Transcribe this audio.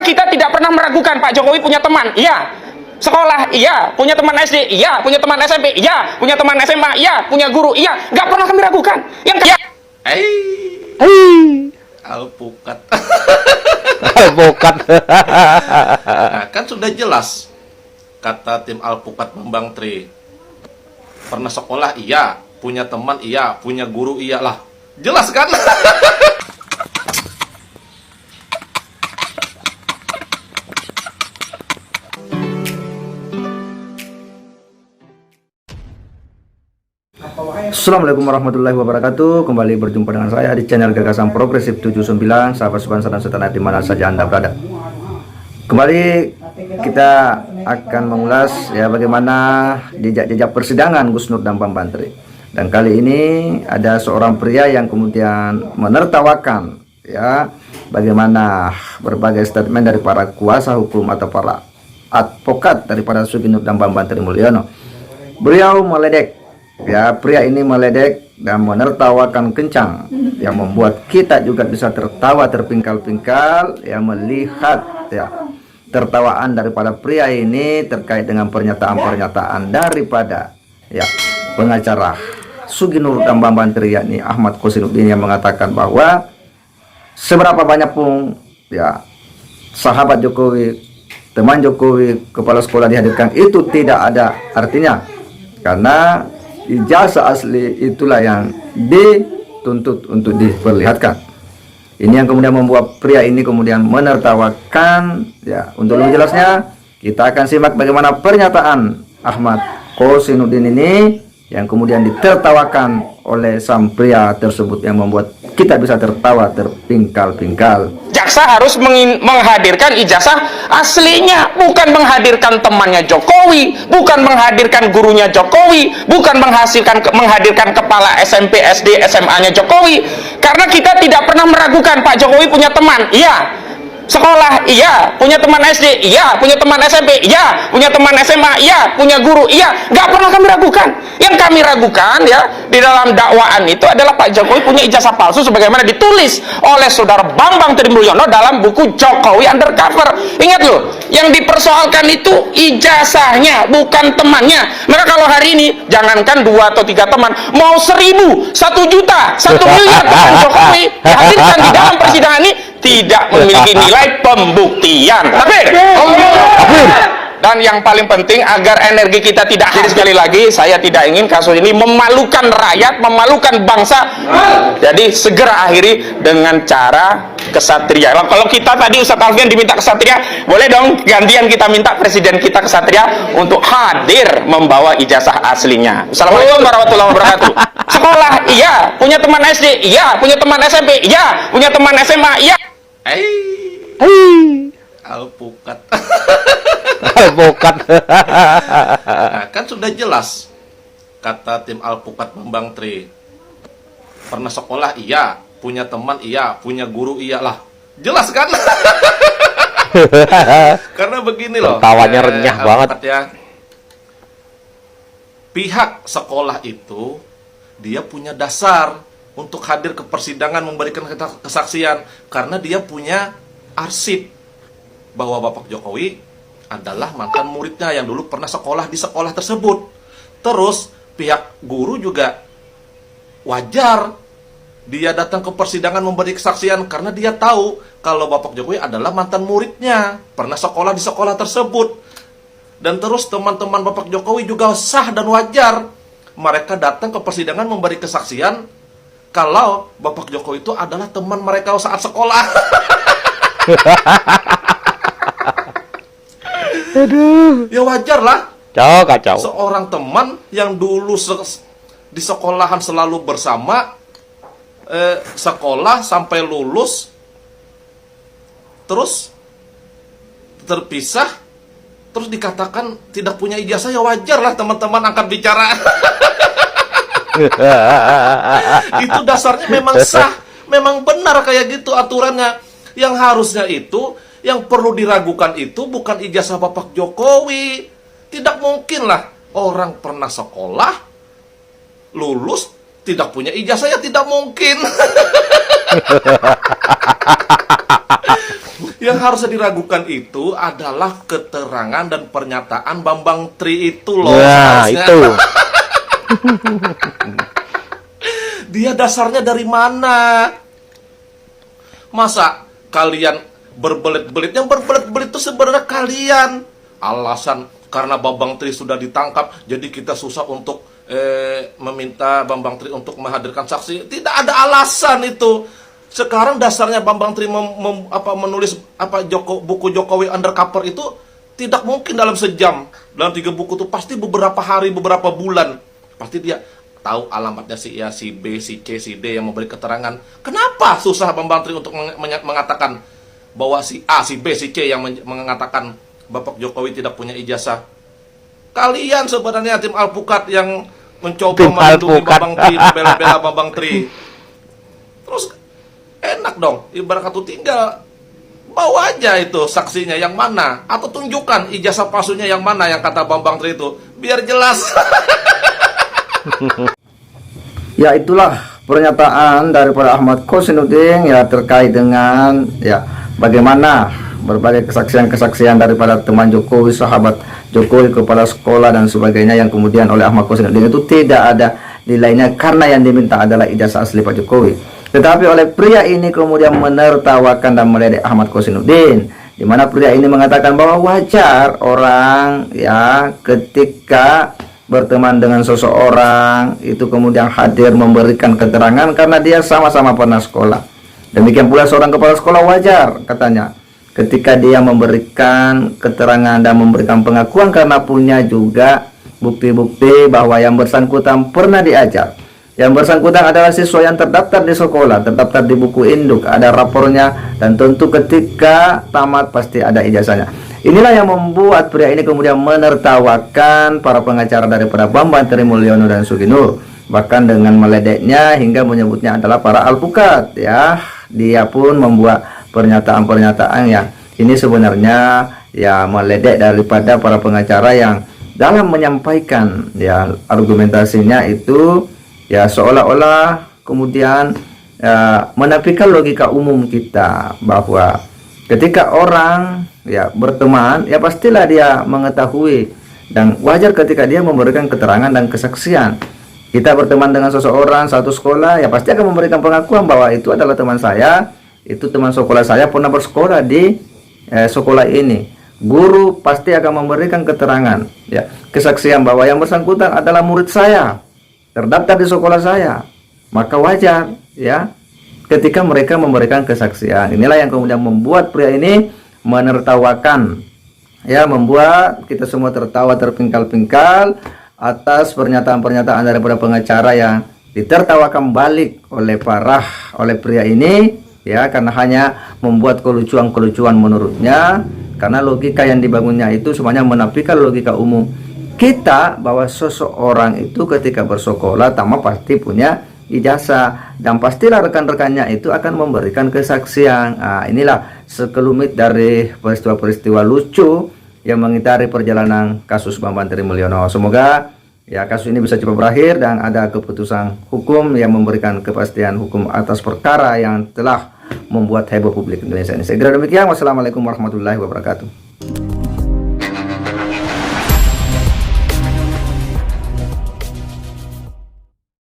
Kita tidak pernah meragukan Pak Jokowi punya teman, iya. Sekolah, iya. Punya teman SD, iya. Punya teman SMP, iya. Punya teman SMA, iya. Punya guru, iya. Nggak pernah kami ragukan. Yang Alpukat. Alpukat. Nah, kan sudah jelas kata tim Alpukat Bambang Tri. Pernah sekolah, iya. Punya teman, iya. Punya guru, iya lah. Jelas kan? Assalamualaikum warahmatullahi wabarakatuh. Kembali berjumpa dengan saya di channel Gagasan Progresif 79. Sahabat sebangsa dan setanah di mana saja Anda berada. Kembali kita akan mengulas ya bagaimana jejak-jejak persidangan Gus Nur dan Bambang Tri. Dan kali ini ada seorang pria yang kemudian menertawakan ya bagaimana berbagai statement dari para kuasa hukum atau para advokat daripada Sugi Nur dan Bambang Tri Mulyono. Beliau meledek ya, pria ini meledek dan menertawakan kencang yang membuat kita juga bisa tertawa terpingkal-pingkal ya melihat ya tertawaan daripada pria ini terkait dengan pernyataan-pernyataan daripada ya pengacara Sugi Nur dan Bambang Tri yakni Ahmad Kossinuddin yang mengatakan bahwa seberapa banyak pun ya sahabat Jokowi, teman Jokowi, kepala sekolah dihadirkan itu tidak ada artinya karena ijazah asli itulah yang dituntut untuk diperlihatkan. Ini yang kemudian membuat pria ini kemudian menertawakan ya. Untuk lebih jelasnya kita akan simak bagaimana pernyataan Ahmad Kossinuddin ini yang kemudian ditertawakan oleh sang pria tersebut yang membuat kita bisa tertawa terpingkal-pingkal. jaksa harus menghadirkan ijazah aslinya, bukan menghadirkan temannya Jokowi, bukan menghadirkan gurunya Jokowi, bukan menghadirkan kepala SMP, SD, SMA-nya Jokowi. Karena kita tidak pernah meragukan Pak Jokowi punya teman, iya. Sekolah, iya. Punya teman SD, iya. Punya teman SMP, iya. Punya teman SMA, iya. Punya guru, iya. Nggak pernah kami ragukan. Yang kami ragukan ya di dalam dakwaan itu adalah Pak Jokowi punya ijazah palsu sebagaimana ditulis oleh saudara Bambang Tri Mulyono dalam buku Jokowi Undercover. Ingat loh, yang dipersoalkan itu ijazahnya, bukan temannya. Maka kalau hari ini jangankan 2 atau 3 teman, mau 1.000, 1 juta, 1 miliar teman Jokowi dihadirkan di dalam persidangan ini tidak memiliki nilai pembuktian. Tapi dan yang paling penting agar energi kita tidak habis, sekali lagi saya tidak ingin kasus ini memalukan rakyat, memalukan bangsa. Jadi segera akhiri dengan cara kesatria. Kalau kita tadi Ustadz Alfian diminta kesatria, boleh dong gantian kita minta presiden kita kesatria untuk hadir membawa ijazah aslinya. Assalamualaikum warahmatullahi wabarakatuh. Sekolah, iya. Punya teman SD, iya. Punya teman SMP, iya. Punya teman SMA, iya. Alpukat. Alpukat. Nah, kan sudah jelas kata tim Alpukat Bambang Tri. Pernah sekolah, iya. Punya teman, iya. Punya guru, iya lah. Jelas kan? Karena begini loh. Tawanya renyah banget ya. Pihak sekolah itu dia punya dasar untuk hadir ke persidangan memberikan kesaksian karena dia punya arsip bahwa Bapak Jokowi adalah mantan muridnya yang dulu pernah sekolah di sekolah tersebut. Terus pihak guru juga wajar dia datang ke persidangan memberi kesaksian karena dia tahu kalau Bapak Jokowi adalah mantan muridnya, pernah sekolah di sekolah tersebut. Dan terus teman-teman Bapak Jokowi juga sah dan wajar mereka datang ke persidangan memberi kesaksian kalau Bapak Jokowi itu adalah teman mereka saat sekolah. Aduh. Ya wajar lah. Kacau. Seorang teman yang dulu di sekolahan selalu bersama, sekolah sampai lulus, terus terpisah, terus dikatakan tidak punya ijazah, ya wajar lah teman-teman angkat bicara. Itu dasarnya memang sah, memang benar kayak gitu aturannya. Yang harusnya itu, yang perlu diragukan itu bukan ijazah Bapak Jokowi. Tidak mungkin lah orang pernah sekolah, lulus, tidak punya ijazah, ya tidak mungkin. Yang harusnya diragukan itu adalah keterangan dan pernyataan Bambang Tri itu loh. Nah, Seharusnya. itu. Dia dasarnya dari mana? Masa kalian berbelit-belit? Yang berbelit-belit itu sebenarnya kalian. Alasan karena Bambang Tri sudah ditangkap, jadi kita susah untuk meminta Bambang Tri untuk menghadirkan saksi. Tidak ada alasan itu. Sekarang dasarnya Bambang Tri menulis buku Jokowi Undercover itu tidak mungkin dalam sejam. Dalam 3 buku itu pasti beberapa hari, beberapa bulan. Pasti dia tahu alamatnya si A, si B, si C, si D yang memberi keterangan. Kenapa susah Bambang Tri untuk mengatakan bahwa si A, si B, si C yang mengatakan Bapak Jokowi tidak punya ijazah? Kalian sebenarnya tim alpukat yang mencoba Tim melindungi alpukat. Bambang Tri, membela-bela Bambang Tri. Terus enak dong, ibarat kata tinggal bawa aja itu saksinya yang mana, atau tunjukkan ijazah palsunya yang mana yang kata Bambang Tri itu, biar jelas. Ya, itulah pernyataan daripada Ahmad Kosinudin ya terkait dengan ya bagaimana berbagai kesaksian-kesaksian daripada teman Jokowi, sahabat Jokowi, kepala sekolah dan sebagainya yang kemudian oleh Ahmad Kosinudin itu tidak ada nilainya karena yang diminta adalah ijazah asli Pak Jokowi. Tetapi oleh pria ini kemudian menertawakan dan meledek Ahmad Kosinudin, di mana pria ini mengatakan bahwa wajar orang ya ketika berteman dengan seseorang itu kemudian hadir memberikan keterangan karena dia sama-sama pernah sekolah. Demikian pula seorang kepala sekolah wajar katanya ketika dia memberikan keterangan dan memberikan pengakuan karena punya juga bukti-bukti bahwa yang bersangkutan pernah diajar. Yang bersangkutan adalah siswa yang terdaftar di sekolah, terdaftar di buku induk, ada rapornya, dan tentu ketika tamat pasti ada ijazahnya. Inilah yang membuat pria ini kemudian menertawakan para pengacara daripada Bambang Tri Mulyono dan Suginur, bahkan dengan meledeknya hingga menyebutnya adalah para alpukat. Ya, dia pun membuat pernyataan-pernyataan yang ini sebenarnya ya meledek daripada para pengacara yang dalam menyampaikan ya argumentasinya itu ya seolah-olah kemudian menafikan logika umum kita bahwa ketika orang ya berteman ya pastilah dia mengetahui dan wajar ketika dia memberikan keterangan dan kesaksian. Kita berteman dengan seseorang satu sekolah ya pasti akan memberikan pengakuan bahwa itu adalah teman saya, itu teman sekolah saya, pernah bersekolah di sekolah ini. Guru pasti akan memberikan keterangan ya kesaksian bahwa yang bersangkutan adalah murid saya, terdaftar di sekolah saya, maka wajar ya ketika mereka memberikan kesaksian. Inilah yang kemudian membuat pria ini menertawakan ya, membuat kita semua tertawa terpingkal-pingkal atas pernyataan-pernyataan daripada pengacara yang ditertawakan balik oleh pria ini ya, karena hanya membuat kelucuan-kelucuan menurutnya, karena logika yang dibangunnya itu semuanya menafikan logika umum kita bahwa seseorang itu ketika bersekolah tamat pasti punya ijazah dan pastilah rekan-rekannya itu akan memberikan kesaksian. Nah, inilah sekelumit dari peristiwa-peristiwa lucu yang mengitari perjalanan kasus Bambang Tri Mulyono. Semoga ya kasus ini bisa cepat berakhir dan ada keputusan hukum yang memberikan kepastian hukum atas perkara yang telah membuat heboh publik Indonesia ini. Saya kira demikian. Wassalamualaikum warahmatullahi wabarakatuh.